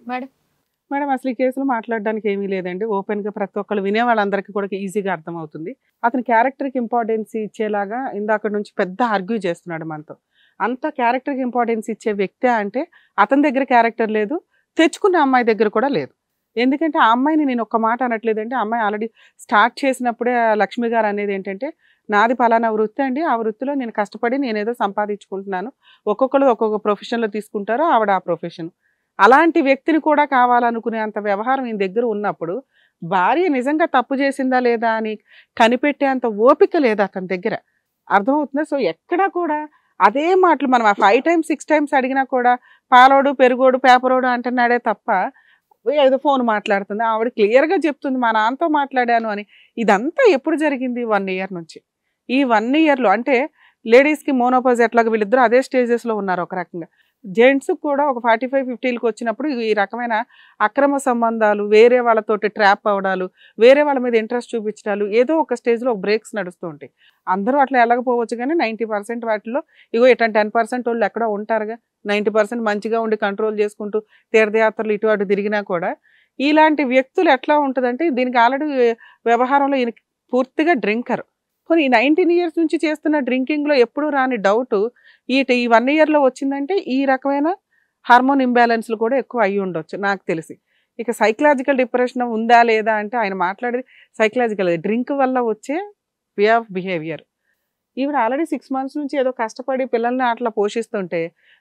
Madam madam అసలు ఈ కేసులో మాట్లాడడానికి ఏమీ లేదండి. ఓపెన్‌గా ప్రతి ఒక్కళ్ళు వినే వాళ్ళందరికీ కూడా ఈజీగా అర్థమవుతుంది. అతని క్యారెక్టర్‌కి ఇంపార్టెన్స్ ఇచ్చేలాగా ఇందాకటి నుంచి పెద్ద ఆర్గ్యూ చేస్తున్నాడు మనతో. అంత క్యారెక్టర్‌కి ఇంపార్టెన్స్ ఇచ్చే వ్యక్తే అంటే అతని దగ్గర క్యారెక్టర్ లేదు. తెచ్చుకున్న అమ్మాయి దగ్గర కూడా లేదు. ఎందుకంటే ఆ అమ్మాయిని నేను ఒక్క మాట అనట్లేదండి. ఆ అమ్మాయి ఆల్రెడీ స్టార్ట్ చేసినప్పుడే లక్ష్మి గారు అనేది ఏంటంటే, నాది పలానా వృత్తి అండి. ఆ వృత్తిలో నేను కష్టపడి నేనేదో సంపాదించుకుంటున్నాను. ఒక్కొక్కళ్ళు ఒక్కొక్క ప్రొఫెషన్‌లో తీసుకుంటారు. ఆవిడ ఆ ప్రొఫెషన్. అలాంటి వ్యక్తిని కూడా కావాలనుకునే అంత వ్యవహారం ఈయన దగ్గర ఉన్నప్పుడు, భార్య నిజంగా తప్పు చేసిందా లేదా అని కనిపెట్టేంత ఓపిక లేదు అతని దగ్గర. అర్థమవుతుందా? సో, ఎక్కడా కూడా అదే మాటలు మనం 5 టైమ్స్, 6 టైమ్స్ అడిగినా కూడా పాలోడు, పెరుగోడు, పేపరోడు అంటున్నాడే తప్ప, ఏదో ఫోన్ మాట్లాడుతుంది. ఆవిడ క్లియర్‌గా చెప్తుంది మా నాన్నతో మాట్లాడాను అని. ఇదంతా ఎప్పుడు జరిగింది? 1 ఇయర్ నుంచి. ఈ 1 ఇయర్‌లో అంటే లేడీస్‌కి మోనోపాజ్ ఎట్లాగో వీళ్ళిద్దరూ అదే స్టేజెస్‌లో ఉన్నారు ఒక రకంగా. జెంట్స్‌కి కూడా ఒక 45, 50లకు వచ్చినప్పుడు ఈ రకమైన అక్రమ సంబంధాలు, వేరే వాళ్ళతోటి ట్రాప్ అవ్వడాలు, వేరే వాళ్ళ మీద ఇంట్రెస్ట్ చూపించడాలు, ఏదో ఒక స్టేజ్‌లో బ్రేక్స్ నడుస్తూ ఉంటాయి. అందరూ అట్లా ఎళ్ళకపోవచ్చు గానీ 90% వాటిల్లో ఇగో ఇట్లాంటి 10% వోళ్ళు ఎక్కడో ఉంటారుగా. 90% మంచిగా ఉండి కంట్రోల్ చేసుకుంటూ తీర్థయాత్రలు ఇటు అటు తిరిగినా కూడా, ఇలాంటి వ్యక్తులు ఎట్లా ఉంటదంటే దీనికి ఆల్రెడీ వ్యవహారంలో ఈయనకి పూర్తిగా డ్రింకర్. పోనీ ఈ 19 ఇయర్స్ నుంచి చేస్తున్న డ్రింకింగ్‌లో ఎప్పుడూ రాని డౌటు ఈ 1 ఇయర్‌లో వచ్చిందంటే ఈ రకమైన హార్మోన్ ఇంబాలెన్స్‌లు కూడా ఎక్కువ అయ్యి ఉండొచ్చు నాకు తెలిసి. ఇక సైకలాజికల్ డిప్రెషన్ ఉందా లేదా అంటే ఆయన మాట్లాడేది సైకలాజికల్ డ్రింక్ వల్ల వచ్చే వే ఆఫ్ బిహేవియర్. ఈవిడ ఆల్రెడీ 6 మంత్స్ నుంచి ఏదో కష్టపడి పిల్లల్ని అట్లా పోషిస్తుంటే,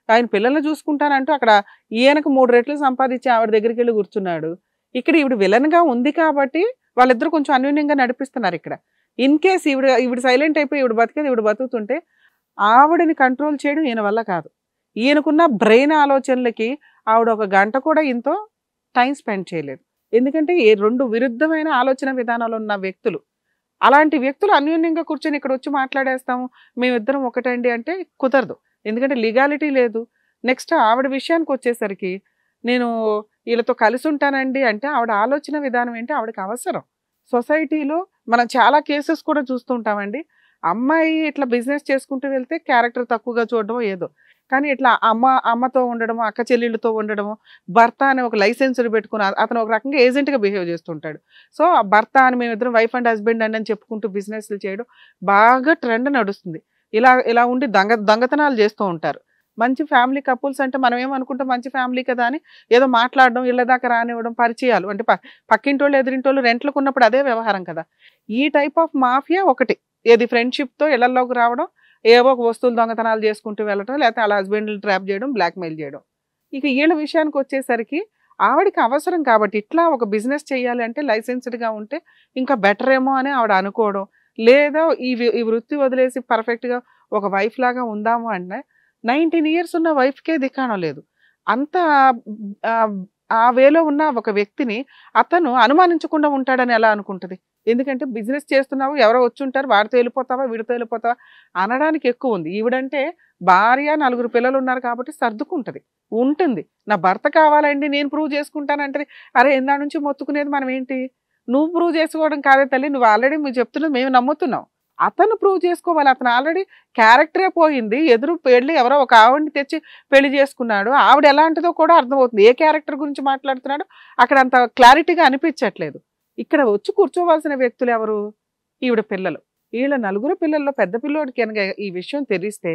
ఆయన పిల్లల్ని చూసుకుంటానంటూ అక్కడ ఈయనకు 3 రెట్లు సంపాదించి ఆవిడ దగ్గరికెళ్ళి కూర్చున్నాడు. ఇక్కడ ఈవిడ విలన్‌గా ఉంది కాబట్టి వాళ్ళిద్దరూ కొంచెం అన్యోన్యంగా నడిపిస్తున్నారు ఇక్కడ. ఇన్ కేస్ ఈవిడ సైలెంట్ అయిపోయి ఈవిడ బతికేది ఈవిడ బతుకుతుంటే ఆవిడని కంట్రోల్ చేయడం ఈయన వల్ల కాదు. ఈయనకున్న బ్రెయిన్ ఆలోచనలకి ఆవిడ ఒక గంట కూడా ఈయనతో టైం స్పెండ్ చేయలేదు. ఎందుకంటే 2 విరుద్ధమైన ఆలోచన విధానాలు ఉన్న వ్యక్తులు. అలాంటి వ్యక్తులు అన్యోన్యంగా కూర్చొని ఇక్కడొచ్చి మాట్లాడేస్తాము. మేమిద్దరం ఒకటండి అంటే కుదరదు. ఎందుకంటే లీగాలిటీ లేదు. నెక్స్ట్ ఆవిడ విషయానికొచ్చేసరికి నేను ఈళ్ళతో కలిసుంటానండి అంటే ఆవిడ ఆలోచన విధానం ఏంటి ఆవిడకి అవసరం. సొసైటీలో మనం చాలా కేసెస్ కూడా చూస్తూ ఉంటామండి. అమ్మాయి ఇట్లా బిజినెస్ చేసుకుంటూ వెళ్తే క్యారెక్టర్ తక్కువగా చూడడమో ఏదో. కానీ ఇట్లా అమ్మతో ఉండడము, అక్క చెల్లెళ్ళతో ఉండడము, భర్త అనే ఒక లైసెన్స్‌డ్ పెట్టుకొని అతను ఒక రకంగా ఏజెంట్‌గా బిహేవ్ చేస్తుంటాడు. సో, ఆ భర్త అని మేమిద్దరం వైఫ్ అండ్ హస్బెండ్ అని చెప్పుకుంటూ బిజినెస్‌లు చేయడం బాగా ట్రెండ్ నడుస్తుంది. ఇలా ఇలా ఉండి దొంగతనాలు చేస్తూ ఉంటారు. మంచి ఫ్యామిలీ కపుల్స్ అంటే మనం ఏమనుకుంటాం మంచి ఫ్యామిలీ కదా అని ఏదో మాట్లాడడం, ఇళ్ళ దాకా రానివ్వడం, పరిచయాలు అంటే పక్కింటోళ్ళు, ఎదురింటోళ్ళు రెంట్‌లకు ఉన్నప్పుడు అదే వ్యవహారం కదా! ఈ టైప్ ఆఫ్ మాఫియా ఒకటి. ఏది ఫ్రెండ్‌షిప్‌తో ఇళ్లల్లోకి రావడం, ఏవో ఒక వస్తువులు దొంగతనాలు చేసుకుంటూ వెళ్ళటం, లేకపోతే ఆళ్ళ హస్బెండ్‌లని ట్రాప్ చేయడం, బ్లాక్‌మెయిల్ చేయడం. ఇక ఈళ్ళ విషయానికొచ్చేసరికి ఆవిడకి అవసరం కాబట్టి ఇట్లా ఒక బిజినెస్ చేయాలి అంటే లైసెన్స్‌డ్‌గా ఉంటే ఇంకా బెటర్ ఏమో అని ఆవిడ అనుకోవడం. లేదా ఈ వృత్తి వదిలేసి పర్ఫెక్ట్‌గా ఒక వైఫ్ లాగా ఉందాము అంటే 19 ఇయర్స్ ఉన్న వైఫ్‌కే దిక్కాణం లేదు. అంత ఆహ్, ఆ వేలో ఉన్న ఒక వ్యక్తిని అతను అనుమానించకుండా ఉంటాడని ఎలా అనుకుంటది? ఎందుకంటే బిజినెస్ చేస్తున్నావు ఎవరో వచ్చుంటారు వాడితో వెళ్ళిపోతావా, వీడితో వెళ్ళిపోతావా అనడానికి ఎక్కువుంది. ఈవిడంటే భార్య, నలుగురు పిల్లలున్నారు కాబట్టి సర్దుకుంటది. ఉంటుంది. నా భర్త కావాలండి నేను ప్రూవ్ చేసుకుంటానంటది. అరే! ఇందాక నుంచి మొత్తుకునేది మనం ఏంటి? నువ్వు ప్రూవ్ చేసుకోవడం కాదే తల్లి. నువ్వు ఆల్రెడీ మీరు చెప్తున్నది మేము నమ్ముతున్నాం. అతను ప్రూవ్ చేసుకోవాలి. అతను ఆల్రెడీ క్యారెక్టరే పోయింది. ఎదురు పెళ్లి ఎవరో ఒక ఆవిడని తెచ్చి పెళ్లి చేసుకున్నాడు. ఆవిడ ఎలాంటిదో కూడా అర్థమవుతుంది. ఏ క్యారెక్టర్ గురించి మాట్లాడుతున్నాడో అక్కడ అంత క్లారిటీగా అనిపించట్లేదు. ఇక్కడ వచ్చి కూర్చోవాల్సిన వ్యక్తులు ఎవరు? ఈవిడ పిల్లలు. ఈళ్ళ నలుగురు పిల్లల్లో పెద్ద పిల్లోడికి గనక ఈ విషయం తెలిస్తే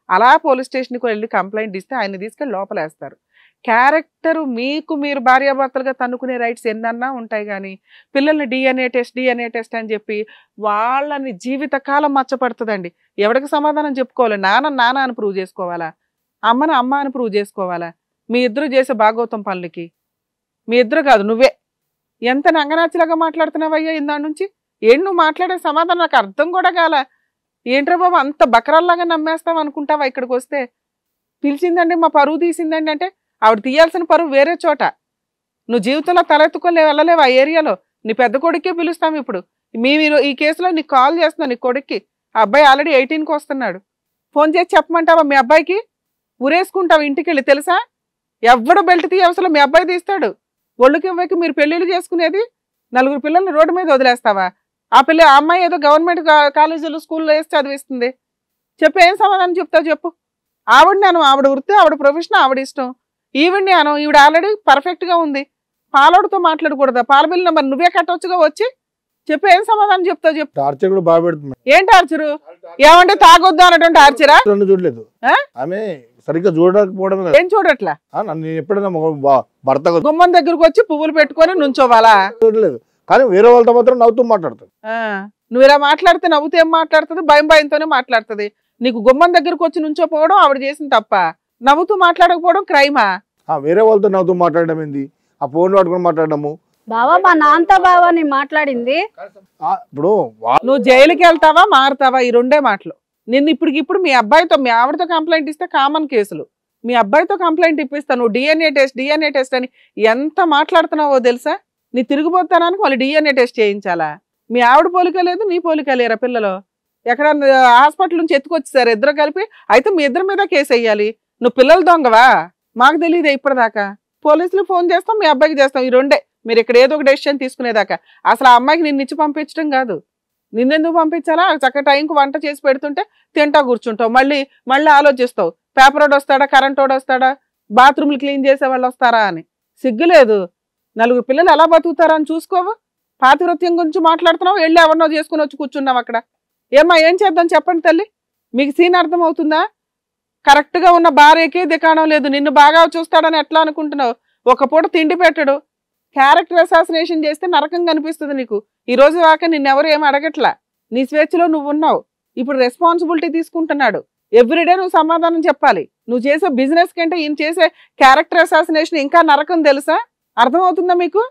అలా పోలీస్ స్టేషన్‌కి వెళ్లి కంప్లెయింట్ ఇస్తే ఆయన్ని తీసుకెళ్ళి లోపలేస్తారు. క్యారెక్టరు మీకు మీరు భార్యాభర్తలుగా తన్నుకునే రైట్స్ ఎన్నన్నా ఉంటాయి గానీ, పిల్లల్ని డీఎన్ఏ టెస్ట్ అని చెప్పి వాళ్ళని జీవితకాలం మచ్చపడుతదండి. ఎవడికి సమాధానం చెప్పుకోవాలి? నాన్న అని ప్రూవ్ చేసుకోవాలా? అమ్మని అమ్మ అని ప్రూవ్ చేసుకోవాలా? మీ ఇద్దరు చేసే భాగవతం పనులకి. మీ ఇద్దరు కాదు నువ్వే. ఎంత నంగనాచిలాగా మాట్లాడుతున్నావయ్యా ఇందాక నుంచి? ఏంటి నువ్వు మాట్లాడే సమాధానం నాకు అర్థం కూడా కాల. ఏంట్రా బాబు అంత బకరాల్లాగా నమ్మేస్తావు అనుకుంటావా ఇక్కడికొస్తే? పిలిచిందండి మా పరువు తీసిందండి అంటే ఆవిడ తీయాల్సిన పరువు వేరే చోట. నువ్వు జీవితంలో తలెత్తుకొని వెళ్ళలేవు ఆ ఏరియాలో. నీ పెద్ద కొడుక్కే పిలుస్తాం ఇప్పుడు. మేము ఈ కేసులో నీకు కాల్ చేస్తున్నాం నీ కొడుక్కి. ఆ అబ్బాయి ఆల్రెడీ 18కి వస్తున్నాడు. ఫోన్ చేసి చెప్పమంటావా మీ అబ్బాయికి? ఉరేసుకుంటావు ఇంటికెళ్ళి తెలుసా? ఎవ్వడు బెల్ట్ తీయవసరం మీ అబ్బాయి తీస్తాడు. ఒళ్ళుకి ఇవ్వకి మీరు పెళ్ళిళ్ళు చేసుకునేది నలుగురు పిల్లల్ని రోడ్డు మీద వదిలేస్తావా? ఆ అమ్మాయి ఏదో గవర్నమెంట్ కాలేజీలో స్కూల్లో వేసి చదివిస్తుంది. చెప్పు ఏం సమాధానం చెప్తావు చెప్పు. ఆవిడ వృత్తి ఆవిడ ప్రొఫెషన్ ఆవిడ ఇష్టం. ఈవిడ్ని అను, ఈవిడ ఆల్రెడీ పర్ఫెక్ట్ గా ఉంది, పాలోడితో మాట్లాడకూడదా? పాల బిల్ నెంబర్ నువ్వే కట్టొచ్చుగా, వచ్చి చెప్పి ఏం సమాధానం చెప్తావు చెప్పు. టార్చర్ కూడా బాగా పెడుతుంది. ఏం టార్చరు? ఏమంటే తాగొద్దు అన్నటువంటి టార్చరా? చూడలేదు ఆమె సరిగ్గా చూడకపోవడం. ఏం చూడట్లా? నేను ఎప్పుడైనా భర్త గుమ్మం దగ్గరకు వచ్చి పువ్వులు పెట్టుకొని నుంచోవాలా? చూడలేదు, కానీ వేరే వాళ్ళతో మాత్రం నవ్వుతూ మాట్లాడుతుంది. నువ్వు ఇలా మాట్లాడితే నవ్వుతూ ఏం మాట్లాడుతుంది? భయంతోనే మాట్లాడుతుంది. నీకు గుమ్మం దగ్గరకు వచ్చి నుంచోపోవడం ఆవిడ చేసిన తప్ప, నవ్వుతూ మాట్లాడకపోవడం క్రైమా? వేరే వాళ్ళతో నవ్వుతూ మాట్లాడడం ఏంది? ఆ ఫోన్ పట్టుకుని మాట్లాడము. బావా మా నాన్నతో బావా నీ మాట్లాడింది. ఇప్పుడు నువ్వు జైలుకి వెళ్తావా మారుతావా? ఈ రెండే మాటలు. నిన్ను ఇప్పటికిప్పుడు మీ అబ్బాయితో, మీ ఆవిడతో కంప్లైంట్ ఇస్తే కామన్ కేసులు, మీ అబ్బాయితో కంప్లైంట్ ఇప్పిస్తా. నువ్వు డిఎన్ఏ టెస్ట్ అని ఎంత మాట్లాడుతున్నావో తెలుసా? నీ తిరిగిపోతానానికి వాళ్ళు డిఎన్ఏ టెస్ట్ చేయించాలా? మీ ఆవిడ పోలిక లేదు, నీ పోలిక లేరా పిల్లలు? ఎక్కడ హాస్పిటల్ నుంచి ఎత్తుకొచ్చేసారు ఇద్దరు కలిపి? అయితే మీ ఇద్దరి మీద కేసు వేయాలి. నువ్వు పిల్లలు దొంగవా? మాకు తెలియదు ఇప్పటిదాకా. పోలీసులు ఫోన్ చేస్తాం, మీ అబ్బాయికి చేస్తాం, ఈ రెండే. మీరు ఇక్కడ ఏదో ఒక డెసిషన్ తీసుకునేదాకా. అసలు ఆ అమ్మాయికి నిన్ను ఇచ్చి పంపించడం కాదు, నిన్నెందుకు పంపించాలా? చక్క టైంకి వంట చేసి పెడుతుంటే తింటా కూర్చుంటావు, మళ్ళీ ఆలోచిస్తావు, పేపర్ వాడు వస్తాడా, కరెంట్ వాడు వస్తాడా, బాత్రూమ్లు క్లీన్ చేసే వాళ్ళు వస్తారా అని. సిగ్గులేదు? నలుగురు పిల్లలు ఎలా బతుకుతారా అని చూసుకోవు. పాతివృత్యం గురించి మాట్లాడుతున్నావు, వెళ్ళి ఎవరినో చేసుకుని వచ్చి కూర్చున్నావు అక్కడ. ఏమ్మా ఏం చేద్దాం చెప్పండి తల్లి, మీకు సీన్ అర్థం అవుతుందా? కరెక్ట్ గా ఉన్న భార్యకే దికాణం లేదు, నిన్ను బాగా చూస్తాడని ఎట్లా అనుకుంటున్నావు? ఒక పూట తిండి పెట్టడు, క్యారెక్టర్ అసాసినేషన్ చేస్తే నరకం కనిపిస్తుంది నీకు. ఈ రోజు దాకా నిన్నెవరు ఏమి అడగట్లా, నీ స్వేచ్ఛలో నువ్వు ఉన్నావు. ఇప్పుడు రెస్పాన్సిబిలిటీ తీసుకుంటున్నాడు, ఎవ్రీడే నువ్వు సమాధానం చెప్పాలి. నువ్వు చేసే బిజినెస్ కంటే ఈయన చేసే క్యారెక్టర్ అసాసినేషన్ ఇంకా నరకం తెలుసా? అర్థమవుతుందా మీకు?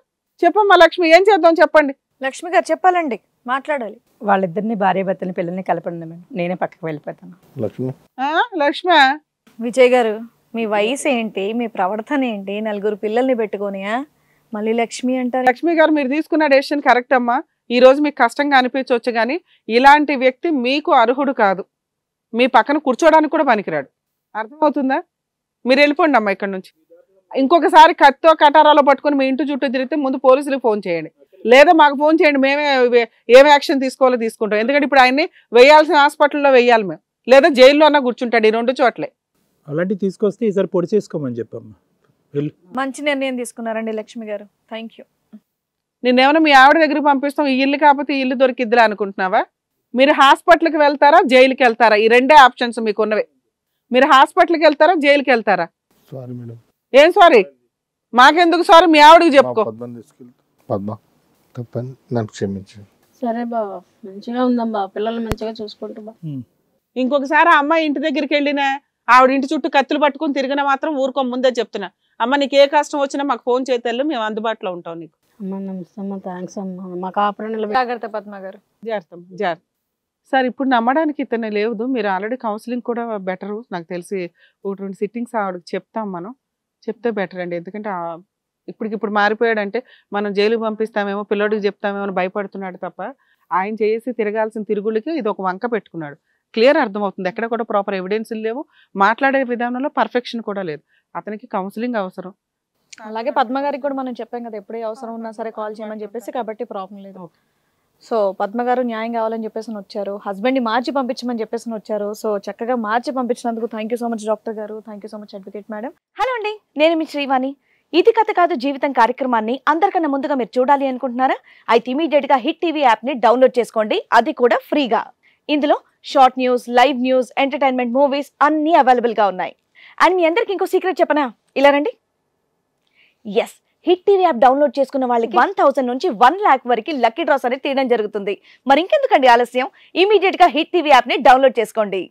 చెప్పమ్మా లక్ష్మి, ఏం చేద్దాం చెప్పండి. లక్ష్మి గారు చెప్పాలండి, మాట్లాడాలి. వాళ్ళిద్దరిని భార్యాభర్తని పిల్లల్ని కలపండి మేడం, నేనే పక్కకు వెళ్ళిపోతాను. లక్ష్మి విజయ్ గారు మీ వయసు ఏంటి, మీ ప్రవర్తన ఏంటి, నలుగురు పిల్లల్ని పెట్టుకొని మళ్ళీ లక్ష్మి అంటారు? లక్ష్మి గారు మీరు తీసుకున్న డెసిషన్ కరెక్ట్ అమ్మా. ఈ రోజు మీకు కష్టంగా అనిపించవచ్చు, కానీ ఇలాంటి వ్యక్తి మీకు అర్హుడు కాదు, మీ పక్కన కూర్చోడానికి కూడా పనికిరాడు. అర్థమవుతుందా? మీరు వెళ్ళిపోండి అమ్మా ఇక్కడ నుంచి. ఇంకొకసారి కత్తో కటారాలో పట్టుకొని మీ ఇంటి చుట్టూ తిరిగితే ముందు పోలీసులకు ఫోన్ చేయండి, లేదా మాకు ఫోన్ చేయండి, మేమే ఏం యాక్షన్ తీసుకోవాలో తీసుకుంటాం. ఎందుకంటే ఇప్పుడు ఆయన్ని వేయాల్సిన హాస్పిటల్లో వేయాలి మేము, లేదా జైల్లో అన్నా కూర్చుంటాడు, ఈ రెండు చోట్లే. అలాంటివి తీసుకొస్తే ఈసారి పొడి చేసుకోమని చెప్పమ్మా. మంచి నిర్ణయం తీసుకున్నారండి లక్ష్మి గారు, థ్యాంక్ యూ. నిన్నేమైనా మీ ఆవిడ దగ్గరికి పంపిస్తాం, ఈ ఇల్లు కాకపోతే ఈ ఇల్లు దొరికిద్దిలా అనుకుంటున్నావా? మీరు హాస్పిటల్కి వెళ్తారా, జైలుకి వెళ్తారా? ఈ రెండే ఆప్షన్స్ మీకు ఉన్నవి. మీరు హాస్పిటల్కి వెళ్తారా, జైలుకి వెళ్తారా? Sorry madam. ఏం సారీ? మాకెందుకు సారీ, మీ ఆవిడకి చెప్పుకో. నన్ను క్షమించు. సరే బావా, మంచిగా ఉందమ్మా, పిల్లలు మంచిగా చూసుకుంటా బా. ఇంకొకసారి ఆ అమ్మాయి ఇంటి దగ్గరికి వెళ్ళినా, ఆవిడ ఇంటి చుట్టూ కత్తులు పట్టుకుని తిరిగినా మాత్రం ఊరుకో. ముందే చెప్తున్నా అమ్మ, నీకు ఏ కష్టం వచ్చినా మాకు ఫోన్ చేతల్లో మేము అందుబాటులో ఉంటాం నీకు. అమ్మా నమస్తే అమ్మా, థ్యాంక్స్ అమ్మా. మాకు ఆపరణ జాగ్రత్త పద్మ గారు. జాగ్రత్త. సార్ ఇప్పుడు నమ్మడానికి ఇతనే లేదు, మీరు ఆల్రెడీ కౌన్సిలింగ్ కూడా బెటరు. నాకు తెలిసి 1-2 సిట్టింగ్స్ ఆవిడకి చెప్తాం, మనం చెప్తే బెటర్ అండి. ఎందుకంటే ఇప్పటికిప్పుడు మారిపోయాడంటే మనం జైలుకి పంపిస్తామేమో, పిల్లోడికి చెప్తామేమో అని భయపడుతున్నాడు తప్ప, ఆయన చేసి తిరగాల్సిన తిరుగులకి ఇది ఒక వంక పెట్టుకున్నాడు. క్లియర్ అర్థమవుతుంది, ఎక్కడ కూడా ప్రాపర్ ఎవిడెన్స్లు లేవు, మాట్లాడే విధానంలో పర్ఫెక్షన్ కూడా లేదు. అతనికి కౌన్సిలింగ్ అవసరం. అలాగే పద్మ గారికి కూడా మనం చెప్పాం కదా, ఎప్పుడే అవసరం ఉన్నా సరే కాల్ చేయమని చెప్పేసి, కాబట్టి ప్రాబ్లం లేదు. సో పద్మ గారు న్యాయం కావాలని చెప్పేసి వచ్చారు, హస్బెండ్ని మార్చి పంపించమని చెప్పేసి వచ్చారు. సో చక్కగా మార్చి పంపించినందుకు thank you so much doctor garu, thank you so much advocate madam. Hello అండి, నేను మీ శ్రీవాణి. ఇది కథ కాదు జీవితం కార్యక్రమాన్ని అందరికన్నా ముందుగా మీరు చూడాలి అనుకుంటున్నారా? అయితే ఇమీడియట్ గా హిట్ టీవీ యాప్ ని డౌన్లోడ్ చేసుకోండి, అది కూడా ఫ్రీగా. ఇందులో short news, live news, entertainment, movies అన్ని అవైలబుల్ గా ఉన్నాయి. అండ్ మీ అందరికి ఇంకో సీక్రెట్ చెప్పనా? ఇలా రండి. Yes, hit TV app download చేసుకున్న వాళ్ళకి 1000 నుంచి 1 lakh వరకు లక్కీ డ్రాస్ అనేది తీయడం జరుగుతుంది. మరి ఇంకెందుకండి ఆలస్యం, ఇమీడియట్ గా హిట్ టీవీ యాప్ ని డౌన్లోడ్ చేసుకోండి.